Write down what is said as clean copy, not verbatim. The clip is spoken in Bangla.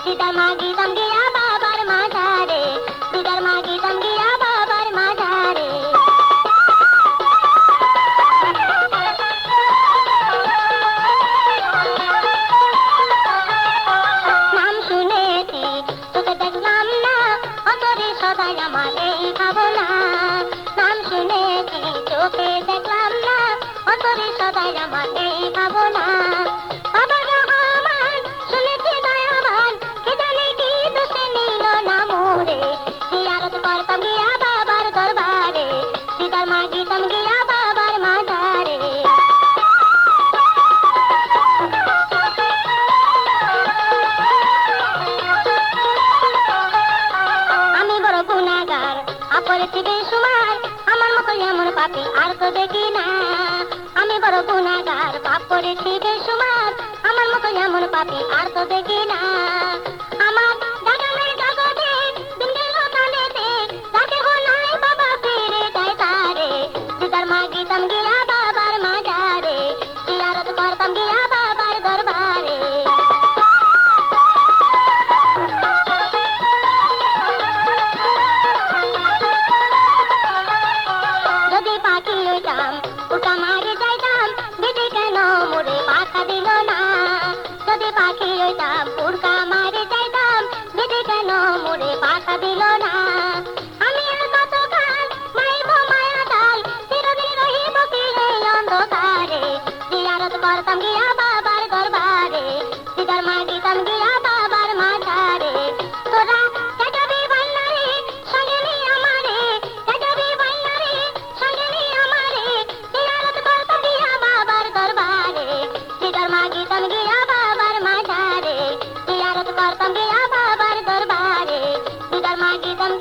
দিদার মাগিতাম গিয়া বাবার মাজারে, দিদার মাগিতাম গিয়া বাবার মাজারে। নাম শুনেছি তোকে দেখলাম না, অন্তরে সদাই আমার এই ভাবনা। নাম শুনেছি চোখে দেখলাম না, অন্তরে সদাই আমার এই ভাবনা। বাবা রহমান শুনেছি দয়াবান, কে জানে কি দোষে নিল না মোরে। জিয়ারত করতাম গিয়া বাবার দরবারে, দিদার মাগিতাম গিয়া বাবার মাজারে। আমি বড় গুনাহগার, করেছি বেশুমার, আমার মতো এমন পাপী আর তো দেখি না। আমি বড় গুনাহগার, পাপ করেছি বেশুমার, আমার মতো এমন পাপী আর তো দেখি না। আমার জাগানের জগতে দিন গেল কালেতে, যাকে নাই বাবা ফিরে যায় তারে। দিদার মাগিতাম গিয়া বাবার মাজারে, জিয়ারত করতাম গিয়া বাবার দরবারে। যদি পাখি হইতাম উটা মারে যাইতাম, বেটে কেন মোরে পাখা দিল না। যদি পাখি হইতাম উড়কা মারে যাইতাম, বেটে কেন মোরে পাখা দিল না। আমি আর কতকাল মাইব মায়া ডাল, চিরদিন রহিব কি এই অন্ধকারে। জিয়ারত করতাম গিয়া বাবার দরবারে, দিদার মাগিতাম গিয়া বাবার মাজারে। তোরা যাবি বান্নারে সঙ্গে নি আমারে, যাবি বান্নারে সঙ্গে নি আমারে। জিয়ারত করতাম গিয়া বাবার দরবারে, দিদার মাগিতাম গিয়া বাবার মাজারে। জিয়ারত করতাম গিয়া বাবার দরবারে, দিদার মাগিতাম